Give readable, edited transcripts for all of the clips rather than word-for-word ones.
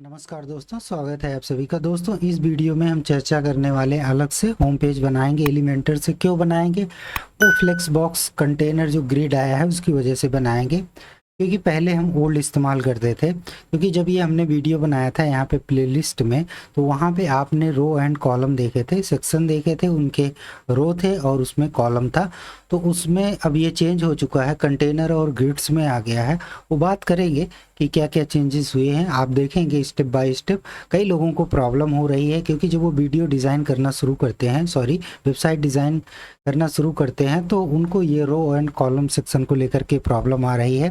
नमस्कार दोस्तों, स्वागत है आप सभी का। दोस्तों, इस वीडियो में हम चर्चा करने वाले अलग से होम पेज बनाएंगे। एलिमेंटर से क्यों बनाएंगे? वो फ्लेक्स बॉक्स कंटेनर जो ग्रिड आया है उसकी वजह से बनाएंगे, क्योंकि पहले हम ओल्ड इस्तेमाल करते थे। क्योंकि जब ये हमने वीडियो बनाया था यहाँ पे प्लेलिस्ट में, तो वहाँ पे आपने रो एंड कॉलम देखे थे, सेक्शन देखे थे, उनके रो थे और उसमें कॉलम था। तो उसमें अब ये चेंज हो चुका है, कंटेनर और ग्रिड्स में आ गया है। वो बात करेंगे कि क्या क्या चेंजेस हुए हैं, आप देखेंगे स्टेप बाय स्टेप। कई लोगों को प्रॉब्लम हो रही है, क्योंकि जब वो वीडियो डिज़ाइन करना शुरू करते हैं, वेबसाइट डिज़ाइन करना शुरू करते हैं, तो उनको ये रो एंड कॉलम सेक्शन को लेकर के प्रॉब्लम आ रही है।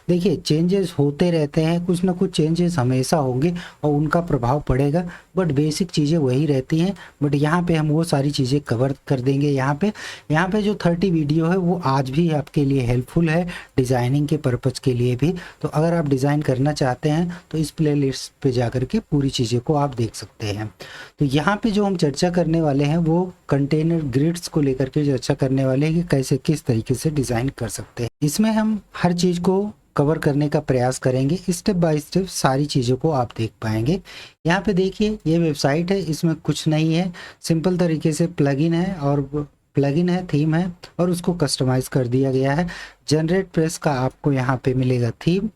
देखिए, चेंजेस होते रहते हैं, कुछ ना कुछ चेंजेस हमेशा होंगे और उनका प्रभाव पड़ेगा, बट बेसिक चीज़ें वही रहती हैं। बट यहाँ पे हम वो सारी चीज़ें कवर कर देंगे। यहाँ पे जो 30 वीडियो है वो आज भी आपके लिए हेल्पफुल है, डिज़ाइनिंग के पर्पज़ के लिए भी। तो अगर आप डिज़ाइन करना चाहते हैं तो इस प्लेलिस्ट पे जाकर के पूरी चीज़ें को आप देख सकते हैं। तो यहाँ पे जो हम चर्चा करने वाले हैं वो कंटेनर ग्रिड्स को लेकर के चर्चा करने वाले हैं कि कैसे किस तरीके से डिज़ाइन कर सकते हैं। इसमें हम हर चीज़ को कवर करने का प्रयास करेंगे, स्टेप बाय स्टेप सारी चीज़ों को आप देख पाएंगे। यहाँ पे देखिए, ये वेबसाइट है, इसमें कुछ नहीं है, सिंपल तरीके से प्लगइन है, थीम है और उसको कस्टमाइज कर दिया गया है। जनरेट प्रेस का आपको यहाँ पे मिलेगा थीम,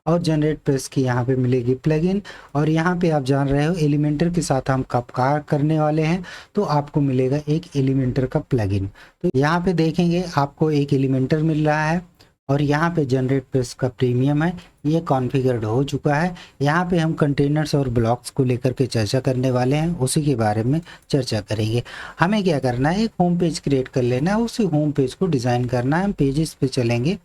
और जनरेट प्रेस की यहाँ पे मिलेगी प्लगइन। और यहाँ पे आप जान रहे हो एलिमेंटर के साथ हम कब कार करने वाले हैं, तो आपको मिलेगा एक एलिमेंटर का प्लगइन। तो यहाँ पे देखेंगे आपको एक एलिमेंटर मिल रहा है, और यहाँ पे जनरेट प्रेस का प्रीमियम है, ये कॉन्फ़िगर्ड हो चुका है। यहाँ पे हम कंटेनर्स और ब्लॉक्स को लेकर के चर्चा करने वाले हैं, उसी के बारे में चर्चा करेंगे। हमें क्या करना है, एक होम पेज क्रिएट कर लेना है, उसी होम पेज को डिज़ाइन करना है। हम पेजेस पे चलेंगे,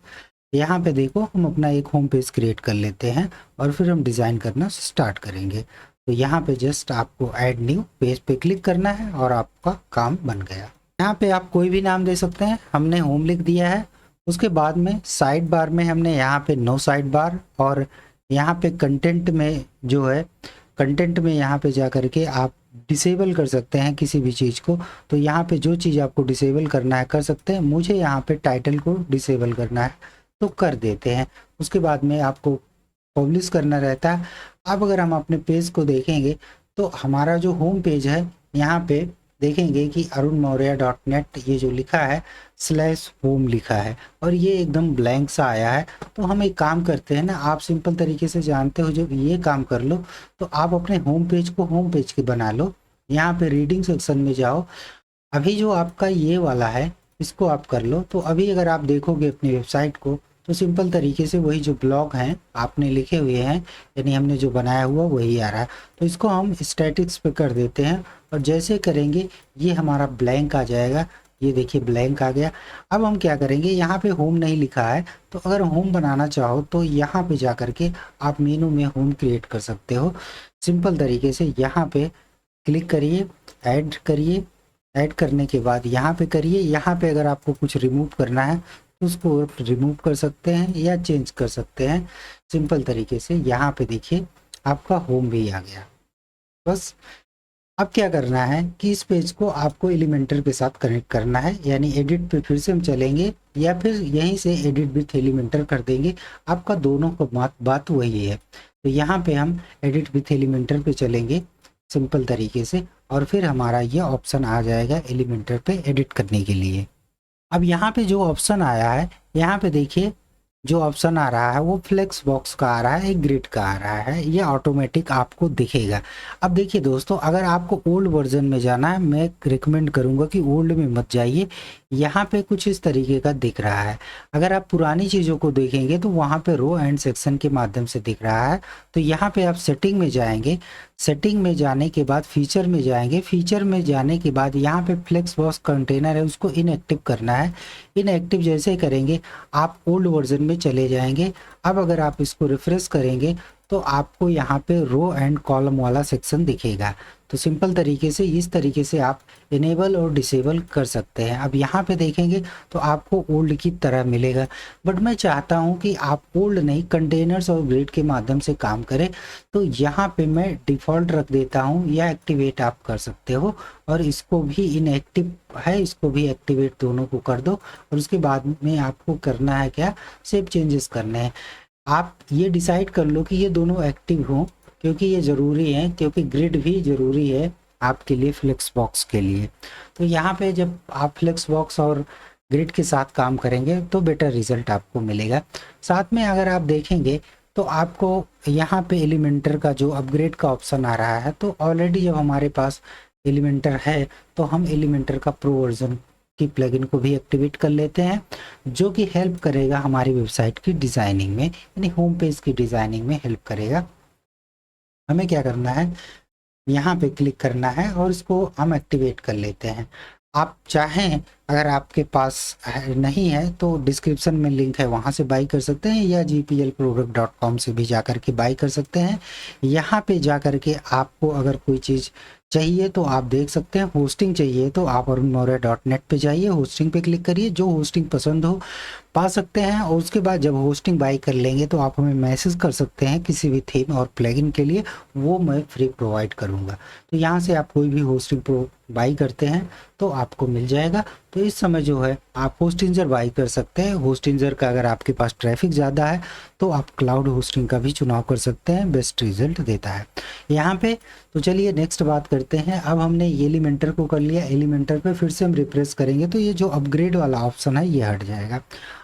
यहाँ पे देखो हम अपना एक होम पेज क्रिएट कर लेते हैं और फिर हम डिज़ाइन करना स्टार्ट करेंगे। तो यहाँ पे जस्ट आपको ऐड न्यू पेज पे क्लिक करना है और आपका काम बन गया। यहाँ पे आप कोई भी नाम दे सकते हैं, हमने होम लिख दिया है। उसके बाद में साइड बार में हमने यहाँ पे नो साइड बार, और यहाँ पे कंटेंट में जो है, कंटेंट में यहाँ पे जा कर के आप डिसेबल कर सकते हैं किसी भी चीज़ को। तो यहाँ पे जो चीज़ आपको डिसेबल करना है कर सकते हैं। मुझे यहाँ पे टाइटल को डिसेबल करना है तो कर देते हैं। उसके बाद में आपको पब्लिश करना रहता है। अब अगर हम अपने पेज को देखेंगे तो हमारा जो होम पेज है, यहाँ पे देखेंगे कि arunmaurya.net ये जो लिखा है /home लिखा है, और ये एकदम ब्लैंक सा आया है। तो हम एक काम करते हैं ना, आप सिंपल तरीके से जानते हो, जब ये काम कर लो तो आप अपने होम पेज को होम पेज के बना लो। यहाँ पे रीडिंग सेक्शन में जाओ, अभी जो आपका ये वाला है इसको आप कर लो। तो अभी अगर आप देखोगे अपनी वेबसाइट को, तो सिंपल तरीके से वही जो ब्लॉग हैं आपने लिखे हुए हैं, यानी हमने जो बनाया हुआ वही आ रहा है। तो इसको हम स्टैटिक्स पे कर देते हैं, और जैसे करेंगे ये हमारा ब्लैंक आ जाएगा। ये देखिए ब्लैंक आ गया। अब हम क्या करेंगे, यहाँ पे होम नहीं लिखा है, तो अगर होम बनाना चाहो तो यहाँ पे जा करके आप मेनू में होम क्रिएट कर सकते हो। सिंपल तरीके से यहाँ पे क्लिक करिए, ऐड करिए, ऐड करने के बाद यहाँ पे करिए। यहाँ पे अगर आपको कुछ रिमूव करना है तो उसको रिमूव कर सकते हैं या चेंज कर सकते हैं सिंपल तरीके से। यहाँ पे देखिए आपका होम भी आ गया। बस अब क्या करना है कि इस पेज को आपको एलिमेंटर के साथ कनेक्ट करना है, यानी एडिट पे फिर से हम चलेंगे या फिर यहीं से एडिट विथ एलिमेंटर कर देंगे। आपका दोनों का बात वही है। तो यहाँ पे हम एडिट विथ एलिमेंटर पे चलेंगे सिंपल तरीके से, और फिर हमारा ये ऑप्शन आ जाएगा एलिमेंटर पे एडिट करने के लिए। अब यहाँ पे जो ऑप्शन आया है, यहाँ पे देखिए जो ऑप्शन आ रहा है वो फ्लेक्स बॉक्स का आ रहा है, एक ग्रिड का आ रहा है, ये ऑटोमेटिक आपको दिखेगा। अब देखिए दोस्तों, अगर आपको ओल्ड वर्जन में जाना है, मैं रिकमेंड करूंगा कि ओल्ड में मत जाइए। यहाँ पे कुछ इस तरीके का दिख रहा है। अगर आप पुरानी चीज़ों को देखेंगे तो वहाँ पे रो एंड सेक्शन के माध्यम से दिख रहा है। तो यहाँ पे आप सेटिंग में जाएंगे, सेटिंग में जाने के बाद फीचर में जाएंगे, फीचर में जाने के बाद यहाँ पे फ्लेक्स बॉक्स कंटेनर है उसको इनएक्टिव करना है। इनएक्टिव जैसे करेंगे आप ओल्ड वर्जन में चले जाएंगे। अब अगर आप इसको रिफ्रेश करेंगे तो आपको यहाँ पे रो एंड कॉलम वाला सेक्शन दिखेगा। तो सिंपल तरीके से इस तरीके से आप इनेबल और डिसेबल कर सकते हैं। अब यहाँ पे देखेंगे तो आपको ओल्ड की तरह मिलेगा, बट मैं चाहता हूँ कि आप ओल्ड नहीं कंटेनर्स और ग्रिड के माध्यम से काम करें। तो यहाँ पे मैं डिफ़ॉल्ट रख देता हूँ, या एक्टिवेट आप कर सकते हो, और इसको भी इनएक्टिव है इसको भी एक्टिवेट, दोनों को कर दो। और उसके बाद में आपको करना है क्या, सेव चेंजेस करने हैं। आप ये डिसाइड कर लो कि ये दोनों एक्टिव हों, क्योंकि ये ज़रूरी है, क्योंकि ग्रिड भी ज़रूरी है आपके लिए फ्लेक्स बॉक्स के लिए। तो यहाँ पे जब आप फ्लेक्स बॉक्स और ग्रिड के साथ काम करेंगे तो बेटर रिजल्ट आपको मिलेगा। साथ में अगर आप देखेंगे तो आपको यहाँ पे एलिमेंटर का जो अपग्रेड का ऑप्शन आ रहा है, तो ऑलरेडी जब हमारे पास एलिमेंटर है तो हम एलिमेंटर का प्रो वर्जन की प्लगइन को भी एक्टिवेट कर लेते हैं, जो कि हेल्प करेगा हमारी वेबसाइट की डिज़ाइनिंग में, यानी होम पेज की डिज़ाइनिंग में हेल्प करेगा। हमें क्या करना है, यहाँ पे क्लिक करना है और इसको हम एक्टिवेट कर लेते हैं। आप चाहें, अगर आपके पास नहीं है तो डिस्क्रिप्शन में लिंक है, वहाँ से बाई कर सकते हैं, या gplproduct.com से भी जा कर के बाई कर सकते हैं। यहाँ पे जा कर के आपको अगर कोई चीज़ चाहिए तो आप देख सकते हैं। होस्टिंग चाहिए तो आप arunmoria.net पे जाइए, होस्टिंग पे क्लिक करिए, जो होस्टिंग पसंद हो पा सकते हैं। और उसके बाद जब होस्टिंग बाई कर लेंगे तो आप हमें मैसेज कर सकते हैं किसी भी थीम और प्लगइन के लिए, वो मैं फ्री प्रोवाइड करूँगा। तो यहाँ से आप कोई भी होस्टिंग प्रो बाई करते हैं तो आपको मिल जाएगा। तो इस समय जो है आप होस्टिंजर बाई कर सकते हैं। होस्टिंजर का अगर आपके पास ट्रैफिक ज़्यादा है तो आप क्लाउड होस्टिंग का भी चुनाव कर सकते हैं, बेस्ट रिजल्ट देता है यहाँ पे। तो चलिए नेक्स्ट बात करते हैं। अब हमने एलिमेंटर को कर लिया, एलिमेंटर पे फिर से हम रिफ्रेश करेंगे तो ये जो अपग्रेड वाला ऑप्शन है ये हट जाएगा।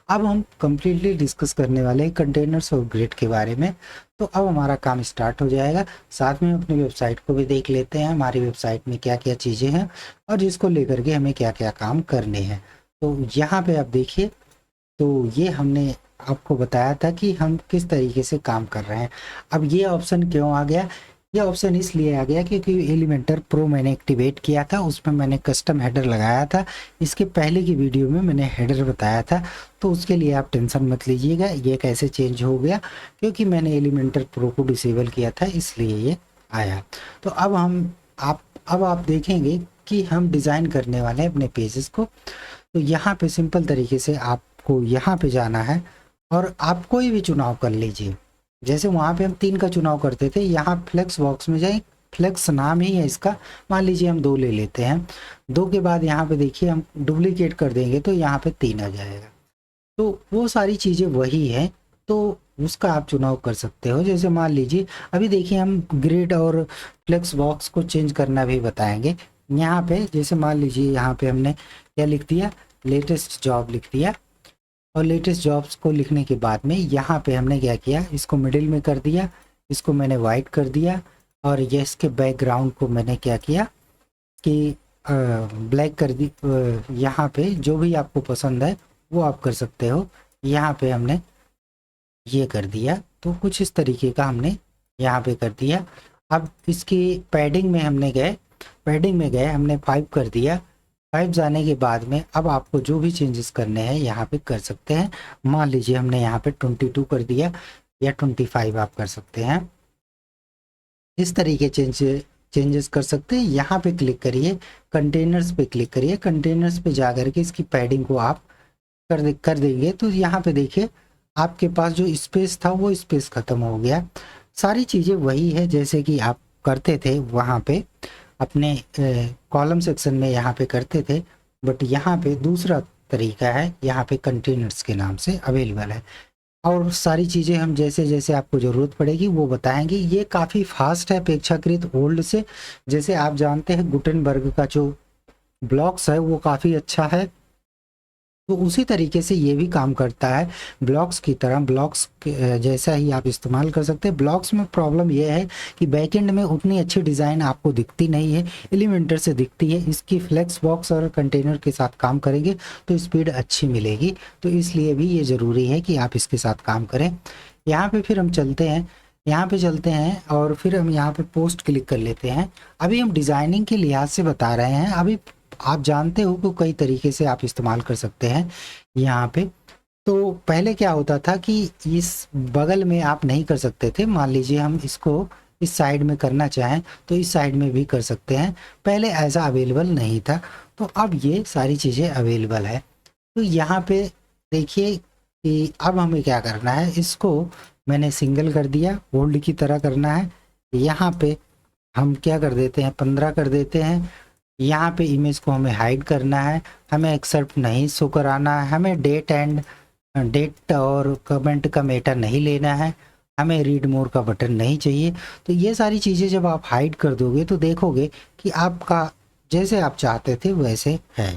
अब हम कंप्लीटली डिस्कस करने वाले हैं कंटेनर्स और ग्रिड के बारे में। तो अब हमारा काम स्टार्ट हो जाएगा। साथ में अपनी वेबसाइट को भी देख लेते हैं, हमारी वेबसाइट में क्या क्या चीज़ें हैं और जिसको लेकर के हमें क्या क्या काम करने हैं। तो यहाँ पे आप देखिए, तो ये हमने आपको बताया था कि हम किस तरीके से काम कर रहे हैं। अब ये ऑप्शन क्यों आ गया, ये ऑप्शन इसलिए आ गया क्योंकि एलिमेंटर प्रो मैंने एक्टिवेट किया था, उसमें मैंने कस्टम हेडर लगाया था। इसके पहले की वीडियो में मैंने हेडर बताया था, तो उसके लिए आप टेंशन मत लीजिएगा ये कैसे चेंज हो गया, क्योंकि मैंने एलिमेंटर प्रो को डिसेबल किया था इसलिए ये आया। तो अब आप देखेंगे कि हम डिज़ाइन करने वाले हैं अपने पेजेस को। तो यहाँ पे सिंपल तरीके से आपको यहाँ पे जाना है और आप कोई भी चुनाव कर लीजिए। जैसे वहाँ पे हम 3 का चुनाव करते थे, यहाँ फ्लेक्स बॉक्स में जाए, फ्लेक्स नाम ही है इसका, मान लीजिए हम 2 ले लेते हैं। 2 के बाद यहाँ पे देखिए हम डुप्लीकेट कर देंगे तो यहाँ पे 3 आ जाएगा। तो वो सारी चीज़ें वही हैं, तो उसका आप चुनाव कर सकते हो। जैसे मान लीजिए अभी देखिए हम ग्रिड और फ्लेक्स बॉक्स को चेंज करना भी बताएंगे। यहाँ पे जैसे मान लीजिए यहाँ पे हमने क्या लिख दिया, लेटेस्ट जॉब लिख दिया, और लेटेस्ट जॉब्स को लिखने के बाद में यहाँ पे हमने क्या किया, इसको मिडिल में कर दिया, इसको मैंने वाइट कर दिया, और ये इसके बैकग्राउंड को मैंने क्या किया कि ब्लैक कर दी। यहाँ पे जो भी आपको पसंद है वो आप कर सकते हो। यहाँ पे हमने ये कर दिया, तो कुछ इस तरीके का हमने यहाँ पे कर दिया। अब इसकी पैडिंग में गए हमने 5 कर दिया। 5 जाने के बाद में अब आपको जो भी चेंजेस करने हैं यहाँ पे कर सकते हैं। मान लीजिए हमने यहाँ पे 22 कर दिया या 25 आप कर सकते हैं। इस तरीके चेंजेस कर सकते हैं। यहाँ पे क्लिक करिए, कंटेनर्स पे क्लिक करिए, कंटेनर्स पे जा करके इसकी पैडिंग को आप कर देंगे तो यहाँ पे देखिए आपके पास जो स्पेस था वो स्पेस खत्म हो गया। सारी चीज़ें वही है जैसे कि आप करते थे वहाँ पे अपने कॉलम सेक्शन में यहाँ पे करते थे, बट यहाँ पे दूसरा तरीका है, यहाँ पे कंटेनर्स के नाम से अवेलेबल है। और सारी चीज़ें हम जैसे जैसे आपको ज़रूरत पड़ेगी वो बताएंगे। ये काफ़ी फास्ट है अपेक्षाकृत ओल्ड से। जैसे आप जानते हैं गुटेनबर्ग का जो ब्लॉक्स है वो काफ़ी अच्छा है, तो उसी तरीके से ये भी काम करता है ब्लॉक्स की तरह। ब्लॉक्स जैसा ही आप इस्तेमाल कर सकते हैं। ब्लॉक्स में प्रॉब्लम यह है कि बैकएंड में उतनी अच्छी डिज़ाइन आपको दिखती नहीं है, एलिमेंटर से दिखती है। इसकी फ्लेक्स बॉक्स और कंटेनर के साथ काम करेंगे तो स्पीड अच्छी मिलेगी, तो इसलिए भी ये ज़रूरी है कि आप इसके साथ काम करें। यहाँ पे फिर हम चलते हैं, यहाँ पे चलते हैं और फिर हम यहाँ पे पोस्ट क्लिक कर लेते हैं। अभी हम डिज़ाइनिंग के लिहाज से बता रहे हैं। अभी आप जानते हो कि कई तरीके से आप इस्तेमाल कर सकते हैं यहाँ पे। तो पहले क्या होता था कि इस बगल में आप नहीं कर सकते थे। मान लीजिए हम इसको इस साइड में करना चाहें तो इस साइड में भी कर सकते हैं, पहले ऐसा अवेलेबल नहीं था, तो अब ये सारी चीज़ें अवेलेबल है। तो यहाँ पे देखिए कि अब हमें क्या करना है, इसको मैंने सिंगल कर दिया, ओल्ड की तरह करना है। यहाँ पे हम क्या कर देते हैं, 15 कर देते हैं। यहाँ पे इमेज को हमें हाइड करना है, हमें एक्सेप्ट नहीं शो कराना है, हमें डेट और कमेंट का मेटा नहीं लेना है, हमें रीड मोर का बटन नहीं चाहिए। तो ये सारी चीज़ें जब आप हाइड कर दोगे तो देखोगे कि आपका जैसे आप चाहते थे वैसे है।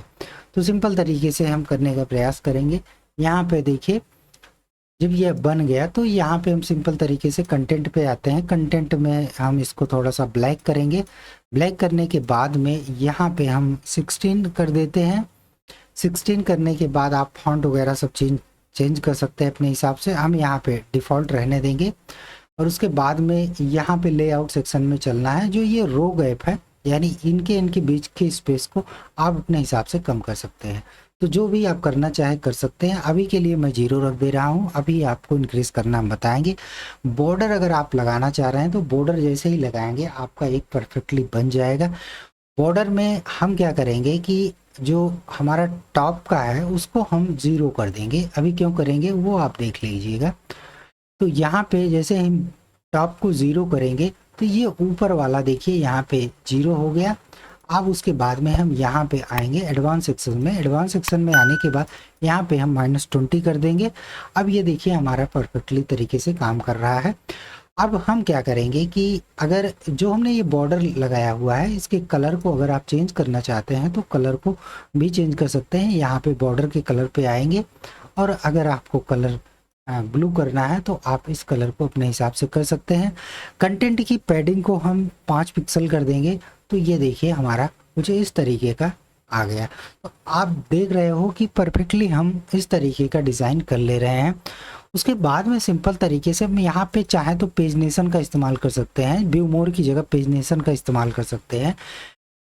तो सिंपल तरीके से हम करने का प्रयास करेंगे। यहाँ पे देखिए जब ये बन गया तो यहाँ पे हम सिंपल तरीके से कंटेंट पे आते हैं। कंटेंट में हम इसको थोड़ा सा ब्लैक करेंगे। ब्लैक करने के बाद में यहाँ पे हम 16 कर देते हैं। 16 करने के बाद आप फॉन्ट वगैरह सब चेंज कर सकते हैं अपने हिसाब से। हम यहाँ पे डिफ़ॉल्ट रहने देंगे और उसके बाद में यहाँ पे लेआउट सेक्शन में चलना है। जो ये रो गैप है यानी इनके बीच के स्पेस को आप अपने हिसाब से कम कर सकते हैं। तो जो भी आप करना चाहे कर सकते हैं। अभी के लिए मैं 0 रख दे रहा हूँ। अभी आपको इंक्रीज करना हम बताएंगे। बॉर्डर अगर आप लगाना चाह रहे हैं तो बॉर्डर जैसे ही लगाएंगे आपका एक परफेक्टली बन जाएगा। बॉर्डर में हम क्या करेंगे कि जो हमारा टॉप का है उसको हम 0 कर देंगे। अभी क्यों करेंगे वो आप देख लीजिएगा। तो यहाँ पे जैसे हम टॉप को 0 करेंगे तो ये ऊपर वाला देखिए यहाँ पे 0 हो गया। अब उसके बाद में हम यहाँ पे आएंगे एडवांस सेक्शन में। एडवांस सेक्शन में आने के बाद यहाँ पे हम -20 कर देंगे। अब ये देखिए हमारा परफेक्टली तरीके से काम कर रहा है। अब हम क्या करेंगे कि अगर जो हमने ये बॉर्डर लगाया हुआ है इसके कलर को अगर आप चेंज करना चाहते हैं तो कलर को भी चेंज कर सकते हैं। यहाँ पे बॉर्डर के कलर पे आएंगे और अगर आपको कलर ब्लू करना है तो आप इस कलर को अपने हिसाब से कर सकते हैं। कंटेंट की पैडिंग को हम 5 पिक्सल कर देंगे। तो ये देखिए हमारा कुछ इस तरीके का आ गया। तो आप देख रहे हो कि परफेक्टली हम इस तरीके का डिज़ाइन कर ले रहे हैं। उसके बाद में सिंपल तरीके से हम यहाँ पे चाहे तो पेजनेशन का इस्तेमाल कर सकते हैं। व्यू मोर की जगह पेजनेशन का इस्तेमाल कर सकते हैं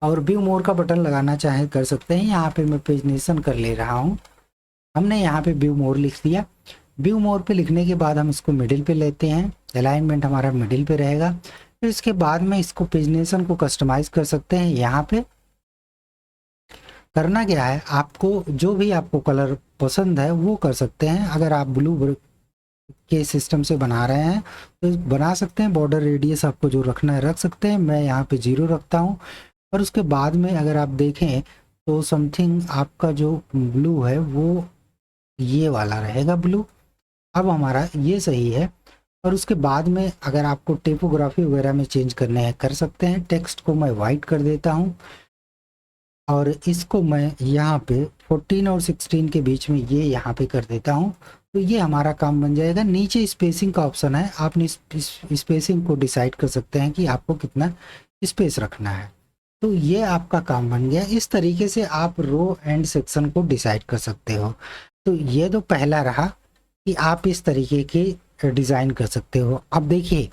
और व्यू मोर का बटन लगाना चाहे कर सकते हैं। यहाँ पे मैं पेजनेशन कर ले रहा हूँ। हमने यहाँ पे व्यू मोर लिख दिया। व्यू मोर पे लिखने के बाद हम इसको मिडिल पे लेते हैं। अलाइनमेंट हमारा मिडिल पे रहेगा। फिर इसके बाद में इसको पेजनेशन को कस्टमाइज कर सकते हैं। यहाँ पे करना क्या है, आपको जो भी आपको कलर पसंद है वो कर सकते हैं। अगर आप ब्लू के सिस्टम से बना रहे हैं तो बना सकते हैं। बॉर्डर रेडियस आपको जो रखना है रख सकते हैं। मैं यहाँ पे 0 रखता हूँ। और उसके बाद में अगर आप देखें तो समथिंग आपका जो ब्लू है वो ये वाला रहेगा ब्लू। अब हमारा ये सही है। और उसके बाद में अगर आपको टिपोग्राफी वगैरह में चेंज करने हैं कर सकते हैं। टेक्स्ट को मैं वाइट कर देता हूँ और इसको मैं यहाँ पे 14 और 16 के बीच में ये यहाँ पे कर देता हूँ। तो ये हमारा काम बन जाएगा। नीचे स्पेसिंग का ऑप्शन है। आप स्पेसिंग को डिसाइड कर सकते हैं कि आपको कितना स्पेस रखना है। तो ये आपका काम बन गया। इस तरीके से आप रो एंड सेक्शन को डिसाइड कर सकते हो। तो ये तो पहला रहा कि आप इस तरीके के डिज़ाइन कर सकते हो। अब देखिए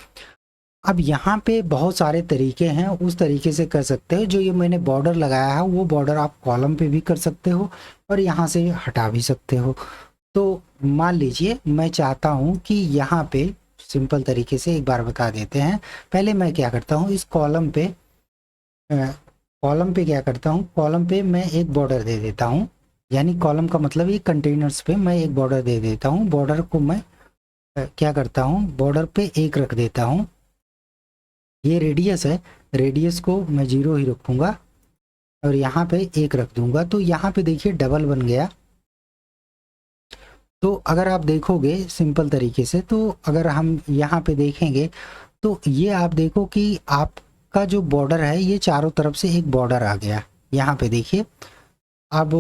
अब यहाँ पे बहुत सारे तरीके हैं, उस तरीके से कर सकते हो। जो ये मैंने बॉर्डर लगाया है वो बॉर्डर आप कॉलम पे भी कर सकते हो और यहाँ से हटा भी सकते हो। तो मान लीजिए मैं चाहता हूँ कि यहाँ पे सिंपल तरीके से एक बार बता देते हैं। पहले मैं क्या करता हूँ इस कॉलम पे क्या करता हूँ, कॉलम पे मैं एक बॉर्डर दे देता हूँ। यानी कॉलम का मतलब ये कंटेनर्स पे मैं एक बॉर्डर दे देता हूँ। बॉर्डर को मैं क्या करता हूँ, बॉर्डर पे 1 रख देता हूँ। ये रेडियस है, रेडियस को मैं 0 ही रखूँगा और यहाँ पे 1 रख दूंगा। तो यहाँ पे देखिए डबल बन गया। तो अगर आप देखोगे सिंपल तरीके से, तो अगर हम यहाँ पे देखेंगे तो ये आप देखो कि आपका जो बॉर्डर है ये चारों तरफ से एक बॉर्डर आ गया। यहाँ पे देखिए अब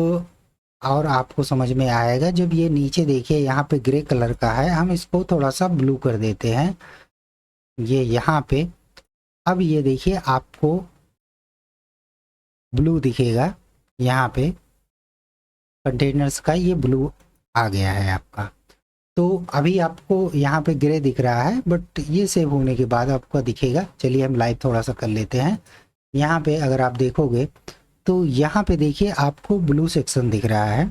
और आपको समझ में आएगा जब ये नीचे देखिए यहाँ पे ग्रे कलर का है। हम इसको थोड़ा सा ब्लू कर देते हैं ये यहाँ पे। अब ये देखिए आपको ब्लू दिखेगा। यहाँ पे कंटेनर्स का ये ब्लू आ गया है आपका। तो अभी आपको यहाँ पे ग्रे दिख रहा है बट ये सेव होने के बाद आपको दिखेगा। चलिए हम लाइव थोड़ा सा कर लेते हैं। यहाँ पे अगर आप देखोगे तो यहाँ पे देखिए आपको ब्लू सेक्शन दिख रहा है।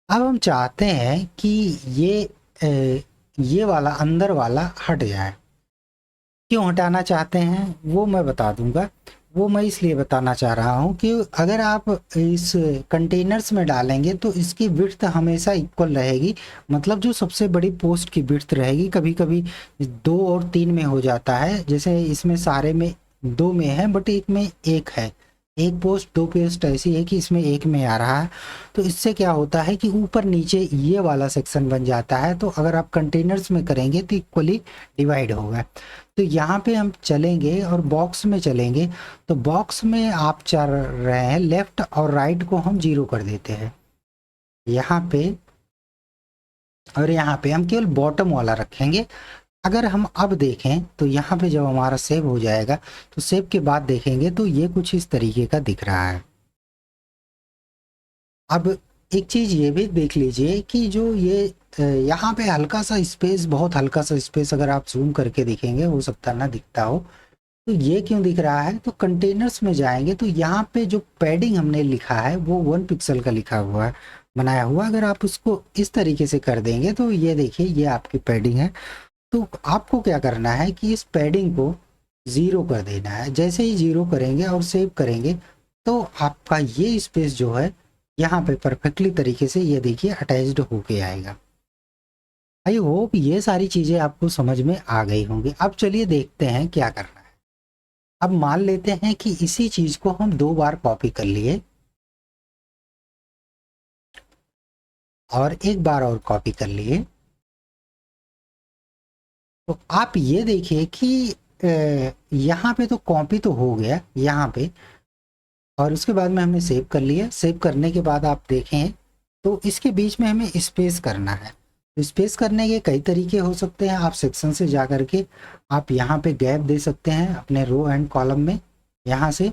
अब हम चाहते हैं कि ये वाला अंदर वाला हट जाए। क्यों हटाना चाहते हैं वो मैं बता दूंगा। वो मैं इसलिए बताना चाह रहा हूँ कि अगर आप इस कंटेनर्स में डालेंगे तो इसकी विड्थ हमेशा इक्वल रहेगी। मतलब जो सबसे बड़ी पोस्ट की विड्थ रहेगी, कभी कभी 2 और 3 में हो जाता है। जैसे इसमें सारे में 2 में है बट एक में 1 है। एक पोस्ट दो पोस्ट ऐसी है कि इसमें एक में आ रहा है, तो इससे क्या होता है कि ऊपर नीचे ये वाला सेक्शन बन जाता है। तो अगर आप कंटेनर्स में करेंगे तो इक्वली डिवाइड होगा। तो यहाँ पे हम चलेंगे और बॉक्स में चलेंगे, तो बॉक्स में आप चल रहे हैं लेफ्ट और राइट को हम 0 कर देते हैं यहाँ पे, और यहाँ पे हम केवल बॉटम वाला रखेंगे। अगर हम अब देखें तो यहाँ पे जब हमारा सेव हो जाएगा तो सेव के बाद देखेंगे तो ये कुछ इस तरीके का दिख रहा है। अब एक चीज़ ये भी देख लीजिए कि जो ये यहाँ पे हल्का सा स्पेस, बहुत हल्का सा स्पेस अगर आप जूम करके देखेंगे हो सकता ना दिखता हो, तो ये क्यों दिख रहा है? तो कंटेनर्स में जाएंगे तो यहाँ पे जो पैडिंग हमने लिखा है वो 1 पिक्सल का लिखा हुआ है, बनाया हुआ। अगर आप उसको इस तरीके से कर देंगे तो ये देखिए ये आपकी पैडिंग है। तो आपको क्या करना है कि इस पैडिंग को 0 कर देना है। जैसे ही 0 करेंगे और सेव करेंगे तो आपका ये स्पेस जो है यहाँ पे परफेक्टली तरीके से ये देखिए अटैच्ड होके आएगा। आई होप ये सारी चीज़ें आपको समझ में आ गई होंगी। अब चलिए देखते हैं क्या करना है। अब मान लेते हैं कि इसी चीज़ को हम 2 बार कॉपी कर लिए और एक बार और कॉपी कर लिए, तो आप ये देखिए कि यहाँ पे तो कॉपी तो हो गया यहाँ पे, और उसके बाद में हमने सेव कर लिया। सेव करने के बाद आप देखें तो इसके बीच में हमें स्पेस करना है। तो स्पेस करने के कई तरीके हो सकते हैं। आप सेक्शन से जा कर के आप यहाँ पे गैप दे सकते हैं अपने रो एंड कॉलम में यहाँ से।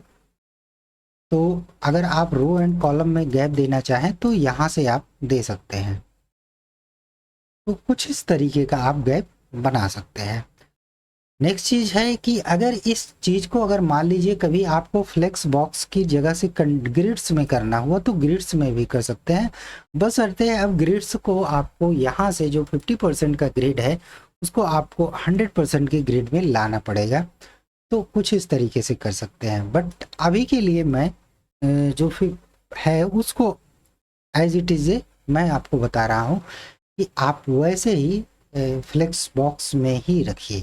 तो अगर आप रो एंड कॉलम में गैप देना चाहें तो यहाँ से आप दे सकते हैं। तो कुछ इस तरीके का आप गैप बना सकते हैं। नेक्स्ट चीज़ है कि अगर इस चीज़ को अगर मान लीजिए कभी आपको फ्लेक्स बॉक्स की जगह से ग्रिड्स में करना हुआ तो ग्रिड्स में भी कर सकते हैं। बशर्ते अब ग्रिड्स को आपको यहाँ से जो 50% का ग्रिड है उसको आपको 100% की ग्रिड में लाना पड़ेगा। तो कुछ इस तरीके से कर सकते हैं, बट अभी के लिए मैं जो फिर है उसको एज इट इज़ मैं आपको बता रहा हूँ कि आप वैसे ही फ्लेक्स बॉक्स में ही रखिए।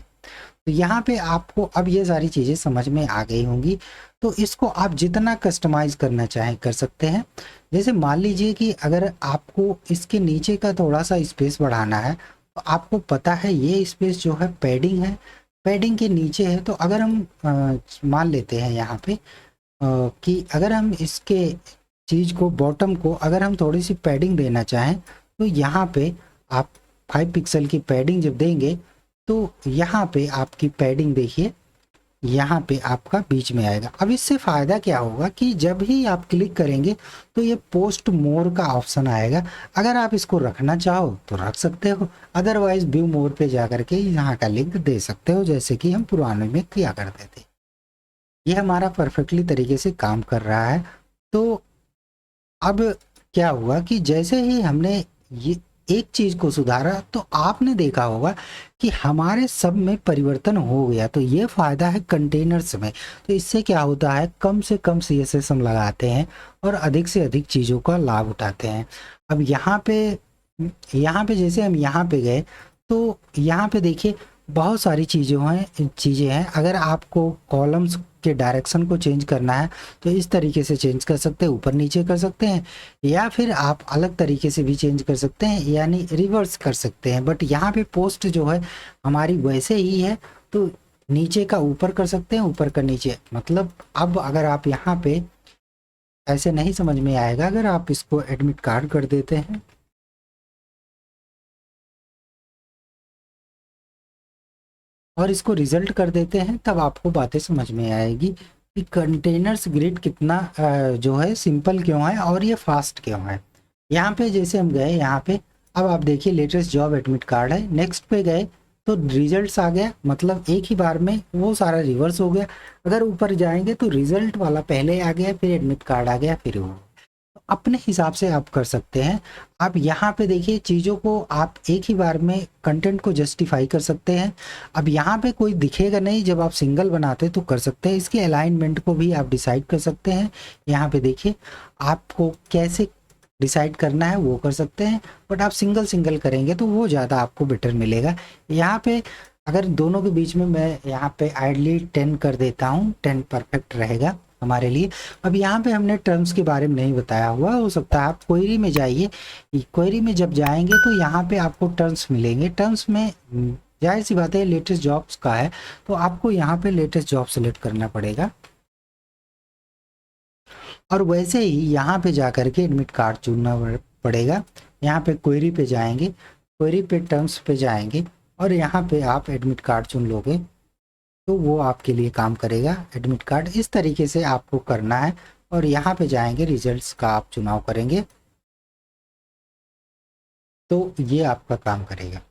तो यहाँ पे आपको अब ये सारी चीज़ें समझ में आ गई होंगी। तो इसको आप जितना कस्टमाइज़ करना चाहें कर सकते हैं। जैसे मान लीजिए कि अगर आपको इसके नीचे का थोड़ा सा स्पेस बढ़ाना है, तो आपको पता है ये स्पेस जो है पैडिंग है, पैडिंग के नीचे है। तो अगर हम मान लेते हैं यहाँ पे कि अगर हम इसके चीज़ को बॉटम को अगर हम थोड़ी सी पैडिंग देना चाहें तो यहाँ पे आप 5 पिक्सल की पैडिंग जब देंगे तो यहाँ पे आपकी पैडिंग देखिए यहाँ पे आपका बीच में आएगा। अब इससे फ़ायदा क्या होगा कि जब ही आप क्लिक करेंगे तो ये पोस्ट मोर का ऑप्शन आएगा। अगर आप इसको रखना चाहो तो रख सकते हो, अदरवाइज व्यू मोर पे जा करके यहाँ का लिंक दे सकते हो, जैसे कि हम पुराने में किया करते थे। ये हमारा परफेक्टली तरीके से काम कर रहा है। तो अब क्या हुआ कि जैसे ही हमने ये एक चीज़ को सुधारा तो आपने देखा होगा कि हमारे सब में परिवर्तन हो गया। तो ये फ़ायदा है कंटेनर्स में। तो इससे क्या होता है कम से कम CSS हम लगाते हैं और अधिक से अधिक चीज़ों का लाभ उठाते हैं। अब यहाँ पे जैसे हम यहाँ पे गए तो यहाँ पे देखिए बहुत सारी चीज़ें हैं। अगर आपको कॉलम्स के डायरेक्शन को चेंज करना है तो इस तरीके से चेंज कर सकते हैं, ऊपर नीचे कर सकते हैं, या फिर आप अलग तरीके से भी चेंज कर सकते हैं, यानी रिवर्स कर सकते हैं। बट यहाँ पे पोस्ट जो है हमारी वैसे ही है, तो नीचे का ऊपर कर सकते हैं, ऊपर का नीचे। मतलब अब अगर आप यहाँ पे ऐसे नहीं समझ में आएगा, अगर आप इसको एडमिट कार्ड कर देते हैं और इसको रिजल्ट कर देते हैं तब आपको बातें समझ में आएगी कि कंटेनर्स ग्रिड कितना जो है सिंपल क्यों है और ये फास्ट क्यों है। यहाँ पे जैसे हम गए यहाँ पे, अब आप देखिए लेटेस्ट जॉब एडमिट कार्ड है, नेक्स्ट पे गए तो रिजल्ट्स आ गया, मतलब एक ही बार में वो सारा रिवर्स हो गया। अगर ऊपर जाएंगे तो रिजल्ट वाला पहले आ गया, फिर एडमिट कार्ड आ गया, फिर वो अपने हिसाब से आप कर सकते हैं। आप यहाँ पे देखिए चीज़ों को आप एक ही बार में कंटेंट को जस्टिफाई कर सकते हैं। अब यहाँ पे कोई दिखेगा नहीं, जब आप सिंगल बनाते तो कर सकते हैं। इसके अलाइनमेंट को भी आप डिसाइड कर सकते हैं। यहाँ पे देखिए आपको कैसे डिसाइड करना है वो कर सकते हैं, बट आप सिंगल सिंगल करेंगे तो वो ज़्यादा आपको बेटर मिलेगा। यहाँ पे अगर दोनों के बीच में मैं यहाँ पे आइडली 10 कर देता हूँ, 10 परफेक्ट रहेगा। हमारे लिए। अब यहाँ पे हमने टर्म्स के बारे में नहीं बताया हुआ, हो सकता है आप क्वेरी में जाइए, क्वेरी में जब जाएंगे तो यहाँ पे आपको टर्म्स मिलेंगे। टर्म्स में जाहिर सी बात है लेटेस्ट जॉब्स का है, तो आपको यहाँ पे लेटेस्ट जॉब सेलेक्ट करना पड़ेगा। और वैसे ही यहाँ पे जा करके एडमिट कार्ड चुनना पड़ेगा। यहाँ पे क्वेरी पे जाएंगे, क्वेरी पे टर्म्स पे जाएंगे और यहाँ पे आप एडमिट कार्ड चुन लोगे तो वो आपके लिए काम करेगा। एडमिट कार्ड इस तरीके से आपको करना है और यहाँ पे जाएंगे, रिजल्ट्स का आप चुनाव करेंगे तो ये आपका काम करेगा।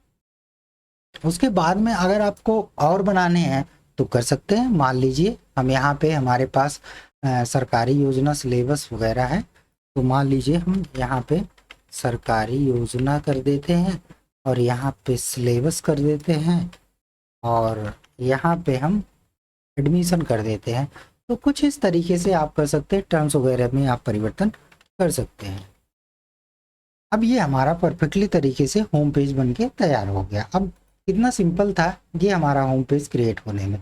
उसके बाद में अगर आपको और बनाने हैं तो कर सकते हैं। मान लीजिए हम यहाँ पे हमारे पास सरकारी योजना सिलेबस वगैरह है, तो मान लीजिए हम यहाँ पे सरकारी योजना कर देते हैं और यहाँ पे सिलेबस कर देते हैं और यहाँ पे हम एडमिशन कर देते हैं। तो कुछ इस तरीके से आप कर सकते हैं, टर्म्स वगैरह में आप परिवर्तन कर सकते हैं। अब ये हमारा परफेक्टली तरीके से होम पेज बन के तैयार हो गया। अब कितना सिंपल था ये हमारा होम पेज क्रिएट होने में।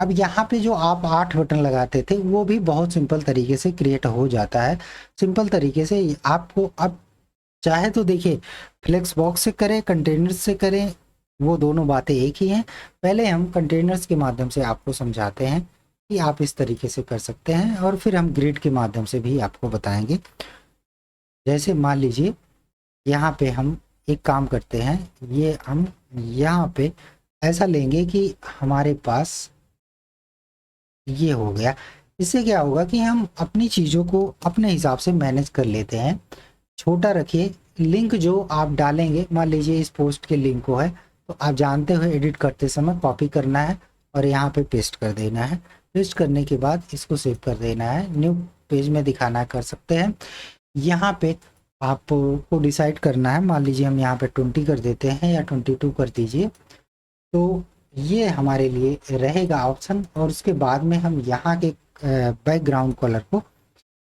अब यहाँ पे जो आप 8 बटन लगाते थे वो भी बहुत सिंपल तरीके से क्रिएट हो जाता है। सिंपल तरीके से आपको अब चाहे तो देखिए फ्लेक्स बॉक्स से करें, कंटेनर्स से करें, वो दोनों बातें एक ही हैं। पहले हम कंटेनर्स के माध्यम से आपको समझाते हैं कि आप इस तरीके से कर सकते हैं और फिर हम ग्रिड के माध्यम से भी आपको बताएंगे। जैसे मान लीजिए यहाँ पे हम एक काम करते हैं, ये हम यहाँ पे ऐसा लेंगे कि हमारे पास ये हो गया। इससे क्या होगा कि हम अपनी चीज़ों को अपने हिसाब से मैनेज कर लेते हैं। छोटा रखिए, लिंक जो आप डालेंगे, मान लीजिए इस पोस्ट के लिंक को है तो आप जानते हो एडिट करते समय कॉपी करना है और यहाँ पे पेस्ट कर देना है। पेस्ट करने के बाद इसको सेव कर देना है, न्यू पेज में दिखाना कर सकते हैं। यहाँ पे आपको डिसाइड करना है, मान लीजिए हम यहाँ पे 20 कर देते हैं या 22 कर दीजिए, तो ये हमारे लिए रहेगा ऑप्शन। और उसके बाद में हम यहाँ के बैकग्राउंड कलर को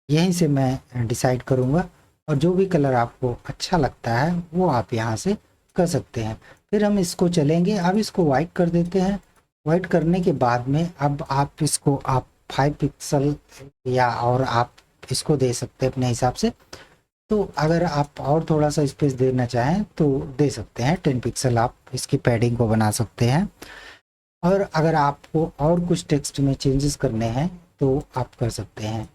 यहीं से मैं डिसाइड करूँगा और जो भी कलर आपको अच्छा लगता है वो आप यहाँ से कर सकते हैं। फिर हम इसको चलेंगे, अब इसको वाइट कर देते हैं। वाइट करने के बाद में अब आप इसको 5 पिक्सल या और आप इसको दे सकते हैं अपने हिसाब से। तो अगर आप और थोड़ा सा स्पेस देना चाहें तो दे सकते हैं, 10 पिक्सल आप इसकी पैडिंग को बना सकते हैं। और अगर आपको और कुछ टेक्स्ट में चेंजेस करने हैं तो आप कर सकते हैं।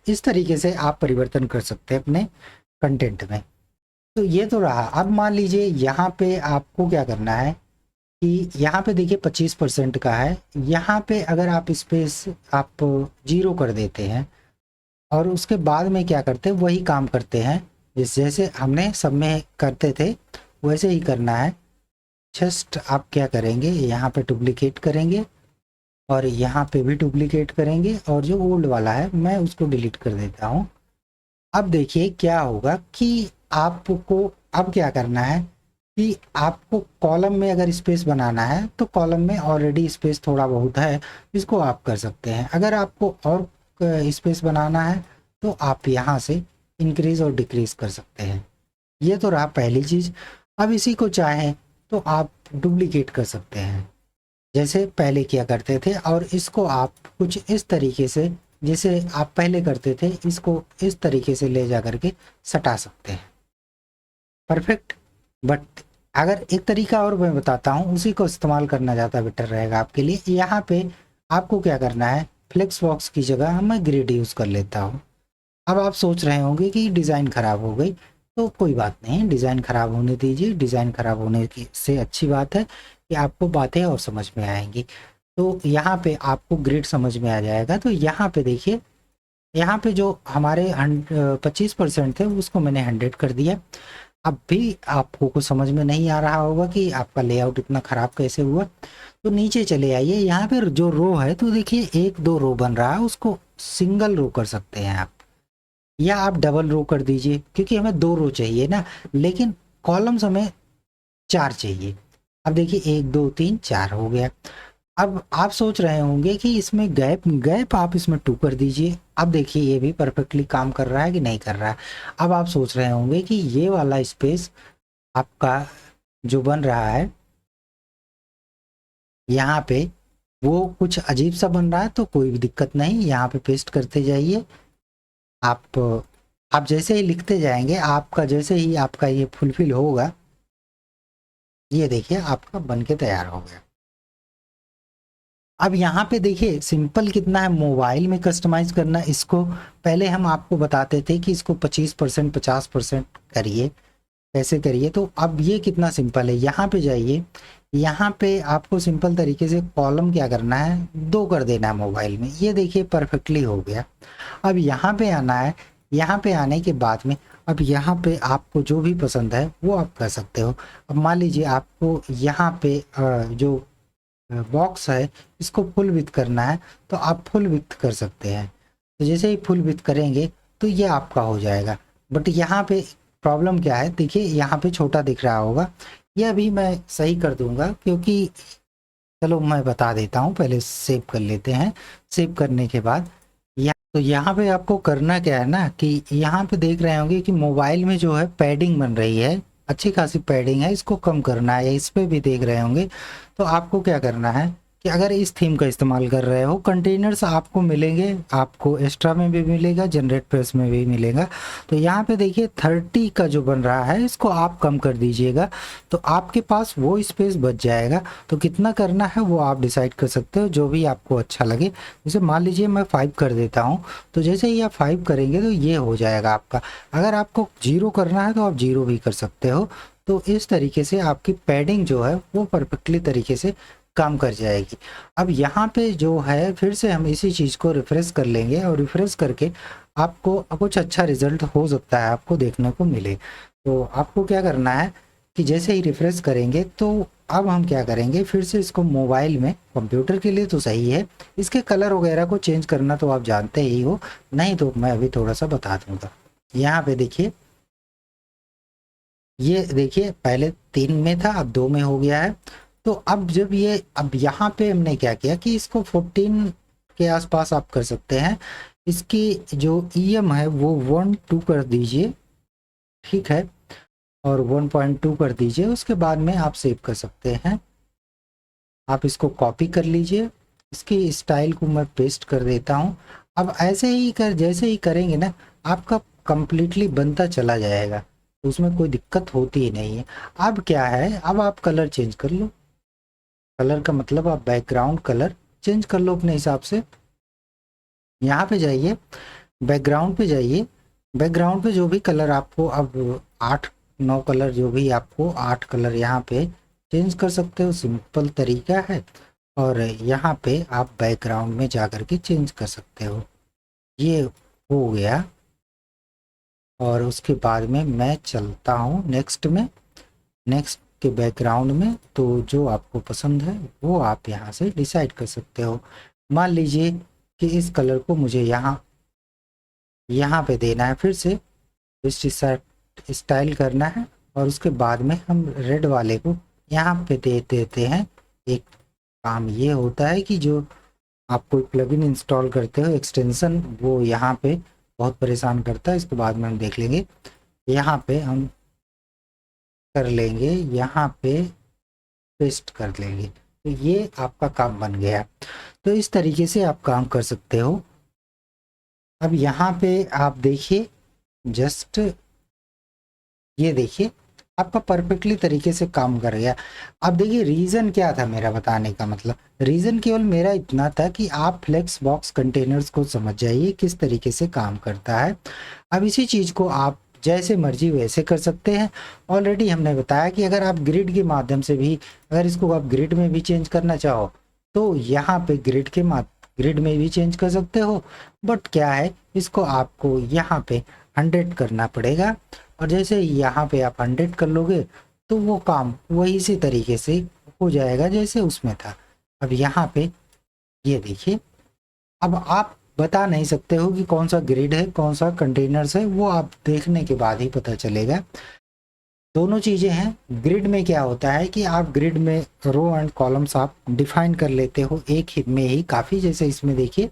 इस तरीके से आप परिवर्तन कर सकते हैं अपने कंटेंट में। तो ये तो रहा। अब मान लीजिए यहाँ पे आपको क्या करना है कि यहाँ पे देखिए 25% का है, यहाँ पे अगर आप स्पेस आप 0 कर देते हैं और उसके बाद में क्या करते हैं वही काम करते हैं जैसे हमने सब में करते थे वैसे ही करना है। जस्ट आप क्या करेंगे, यहाँ पे डुप्लीकेट करेंगे और यहाँ पे भी डुप्लीकेट करेंगे और जो ओल्ड वाला है मैं उसको डिलीट कर देता हूँ। अब देखिए क्या होगा कि आपको अब क्या करना है कि आपको कॉलम में अगर स्पेस बनाना है तो कॉलम में ऑलरेडी स्पेस थोड़ा बहुत है, इसको आप कर सकते हैं। अगर आपको और स्पेस बनाना है तो आप यहाँ से इंक्रीज और डिक्रीज कर सकते हैं। ये तो रहा पहली चीज़। अब इसी को चाहें तो आप डुप्लीकेट कर सकते हैं जैसे पहले किया करते थे और इसको आप कुछ इस तरीके से जैसे आप पहले करते थे इसको इस तरीके से ले जा करके सटा सकते हैं। परफेक्ट। बट अगर एक तरीका और मैं बताता हूँ उसी को इस्तेमाल करना ज़्यादा बेटर रहेगा आपके लिए। यहाँ पे आपको क्या करना है, फ्लेक्स बॉक्स की जगह मैं ग्रिड यूज़ कर लेता हूँ। अब आप सोच रहे होंगे कि डिज़ाइन ख़राब हो गई, तो कोई बात नहीं, डिज़ाइन ख़राब होने दीजिए। डिज़ाइन ख़राब होने की से अच्छी बात है कि आपको बातें और समझ में आएंगी। तो यहाँ पे आपको ग्रिड समझ में आ जाएगा। तो यहाँ पे देखिए, यहाँ पे जो हमारे 25% थे उसको मैंने 100 कर दिया। अब भी आपको कुछ समझ में नहीं आ रहा होगा कि आपका लेआउट इतना ख़राब कैसे हुआ, तो नीचे चले आइए। यहाँ पे जो रो है तो देखिए 1-2 रो बन रहा है, उसको सिंगल रो कर सकते हैं आप, या आप डबल रो कर दीजिए क्योंकि हमें 2 रो चाहिए ना, लेकिन कॉलम्स हमें 4 चाहिए। अब देखिए 1 2 3 4 हो गया। अब आप सोच रहे होंगे कि इसमें गैप गैप आप इसमें 2 कर दीजिए। अब देखिए ये भी परफेक्टली काम कर रहा है कि नहीं कर रहा है। अब आप सोच रहे होंगे कि ये वाला स्पेस आपका जो बन रहा है यहाँ पे वो कुछ अजीब सा बन रहा है तो कोई भी दिक्कत नहीं, यहाँ पे पेस्ट करते जाइए। आप जैसे ही लिखते जाएंगे, आपका जैसे ही आपका ये फुलफिल होगा, ये देखिए आपका बन के तैयार हो गया। अब यहाँ पे देखिए सिंपल कितना है, मोबाइल में कस्टमाइज करना। इसको पहले हम आपको बताते थे कि इसको 25% 50% करिए, कैसे करिए। तो अब ये कितना सिंपल है, यहाँ पे जाइए, यहाँ पे आपको सिंपल तरीके से कॉलम क्या करना है, 2 कर देना है मोबाइल में। ये देखिए परफेक्टली हो गया। अब यहाँ पे आना है, यहाँ पे आने के बाद में अब यहाँ पे आपको जो भी पसंद है वो आप कर सकते हो। अब मान लीजिए आपको यहाँ पे जो बॉक्स है इसको फुल विड्थ करना है, तो आप फुल विड्थ कर सकते हैं। तो जैसे ही फुल विड्थ करेंगे तो ये आपका हो जाएगा। बट यहाँ पे प्रॉब्लम क्या है, देखिए यहाँ पे छोटा दिख रहा होगा, ये अभी मैं सही कर दूंगा, क्योंकि चलो मैं बता देता हूँ, पहले सेव कर लेते हैं। सेव करने के बाद तो यहाँ पे आपको करना क्या है ना, कि यहाँ पे देख रहे होंगे कि मोबाइल में जो है पैडिंग बन रही है, अच्छी खासी पैडिंग है, इसको कम करना है। इस पे भी देख रहे होंगे। तो आपको क्या करना है कि अगर इस थीम का इस्तेमाल कर रहे हो, कंटेनर्स आपको मिलेंगे, आपको एक्स्ट्रा में भी मिलेगा, जनरेट प्रेस में भी मिलेगा। तो यहाँ पे देखिए 30 का जो बन रहा है इसको आप कम कर दीजिएगा, तो आपके पास वो स्पेस बच जाएगा। तो कितना करना है वो आप डिसाइड कर सकते हो, जो भी आपको अच्छा लगे। जैसे मान लीजिए मैं 5 कर देता हूँ, तो जैसे ही आप 5 करेंगे तो ये हो जाएगा आपका। अगर आपको 0 करना है तो आप 0 भी कर सकते हो। तो इस तरीके से आपकी पैडिंग जो है वो परफेक्टली तरीके से काम कर जाएगी। अब यहाँ पे जो है फिर से हम इसी चीज़ को रिफ्रेश कर लेंगे, और रिफ्रेश करके आपको कुछ अच्छा रिजल्ट हो सकता है आपको देखने को मिले। तो आपको क्या करना है कि जैसे ही रिफ्रेश करेंगे तो अब हम क्या करेंगे, फिर से इसको मोबाइल में, कंप्यूटर के लिए तो सही है, इसके कलर वगैरह को चेंज करना तो आप जानते ही हो, नहीं तो मैं अभी थोड़ा सा बता दूंगा। यहाँ पे देखिए, ये देखिए पहले 3 में था, अब 2 में हो गया है। तो अब जब ये, अब यहाँ पे हमने क्या किया कि इसको 14 के आसपास आप कर सकते हैं। इसकी जो ईएम है वो 1.2 कर दीजिए, ठीक है, और 1.2 कर दीजिए। उसके बाद में आप सेव कर सकते हैं। आप इसको कॉपी कर लीजिए, इसकी स्टाइल को मैं पेस्ट कर देता हूँ। अब ऐसे ही जैसे ही करेंगे ना, आपका कंप्लीटली बनता चला जाएगा, तो उसमें कोई दिक्कत होती ही नहीं है। अब क्या है, अब आप कलर चेंज कर लो। कलर का मतलब आप बैकग्राउंड कलर चेंज कर लो अपने हिसाब से। यहाँ पे जाइए, बैकग्राउंड पे जाइए, बैकग्राउंड पे जो भी कलर आपको, अब 8-9 कलर, जो भी आपको 8 कलर यहाँ पे चेंज कर सकते हो, सिंपल तरीका है। और यहाँ पे आप बैकग्राउंड में जा कर के चेंज कर सकते हो। ये हो गया, और उसके बाद में मैं चलता हूँ नेक्स्ट में, नेक्स्ट के बैकग्राउंड में। तो जो आपको पसंद है वो आप यहाँ से डिसाइड कर सकते हो। मान लीजिए कि इस कलर को मुझे यहाँ पे देना है, फिर से स्टाइल करना है, और उसके बाद में हम रेड वाले को यहाँ पे दे देते हैं। एक काम ये होता है कि जो आप कोई प्लगइन इंस्टॉल करते हो एक्सटेंशन, वो यहाँ पे बहुत परेशान करता है, इसके बाद में हम देख लेंगे। यहाँ पे हम कर लेंगे, यहाँ पे पेस्ट कर लेंगे, तो ये आपका काम बन गया। तो इस तरीके से आप काम कर सकते हो। अब यहाँ पे आप देखिए, जस्ट ये देखिए आपका परफेक्टली तरीके से काम कर गया। अब देखिए रीज़न क्या था मेरा बताने का, मतलब रीज़न केवल मेरा इतना था कि आप फ्लेक्स बॉक्स कंटेनर्स को समझ जाइए किस तरीके से काम करता है। अब इसी चीज़ को आप जैसे मर्जी वैसे कर सकते हैं। ऑलरेडी हमने बताया कि अगर आप ग्रिड के माध्यम से भी, अगर इसको आप ग्रिड में भी चेंज करना चाहो तो यहाँ पे ग्रिड में भी चेंज कर सकते हो। बट क्या है, इसको आपको यहाँ पे 100 करना पड़ेगा, और जैसे यहाँ पे आप 100 कर लोगे तो वो काम वही सी तरीके से हो जाएगा जैसे उसमें था। अब यहाँ पे ये देखिए, अब आप बता नहीं सकते हो कि कौन सा ग्रिड है कौन सा कंटेनर्स है, वो आप देखने के बाद ही पता चलेगा। दोनों चीज़ें हैं। ग्रिड में क्या होता है कि आप ग्रिड में रो एंड कॉलम्स आप डिफाइन कर लेते हो एक ही में ही काफ़ी, जैसे इसमें देखिए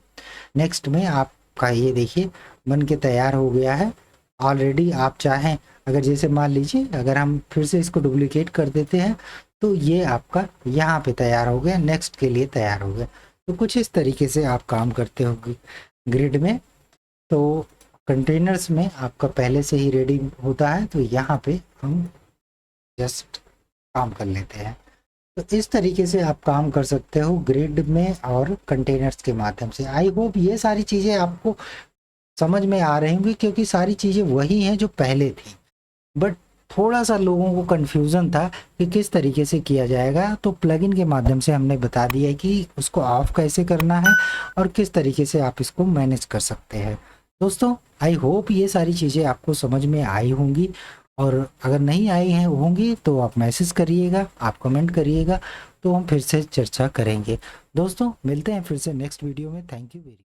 नेक्स्ट में आपका ये देखिए बन के तैयार हो गया है ऑलरेडी। आप चाहें, अगर जैसे मान लीजिए अगर हम फिर से इसको डुप्लीकेट कर देते हैं तो ये आपका यहाँ पे तैयार हो गया, नेक्स्ट के लिए तैयार हो गया। तो कुछ इस तरीके से आप काम करते हो ग्रिड में। तो कंटेनर्स में आपका पहले से ही रेडी होता है, तो यहाँ पे हम जस्ट काम कर लेते हैं। तो इस तरीके से आप काम कर सकते हो ग्रिड में और कंटेनर्स के माध्यम से। आई होप ये सारी चीज़ें आपको समझ में आ रही होंगी, क्योंकि सारी चीज़ें वही हैं जो पहले थी, बट थोड़ा सा लोगों को कन्फ्यूज़न था कि किस तरीके से किया जाएगा। तो प्लगइन के माध्यम से हमने बता दिया है कि उसको ऑफ कैसे करना है और किस तरीके से आप इसको मैनेज कर सकते हैं। दोस्तों आई होप ये सारी चीज़ें आपको समझ में आई होंगी, और अगर नहीं आई हैं होंगी तो आप मैसेज करिएगा, आप कमेंट करिएगा, तो हम फिर से चर्चा करेंगे। दोस्तों मिलते हैं फिर से नेक्स्ट वीडियो में। Thank you very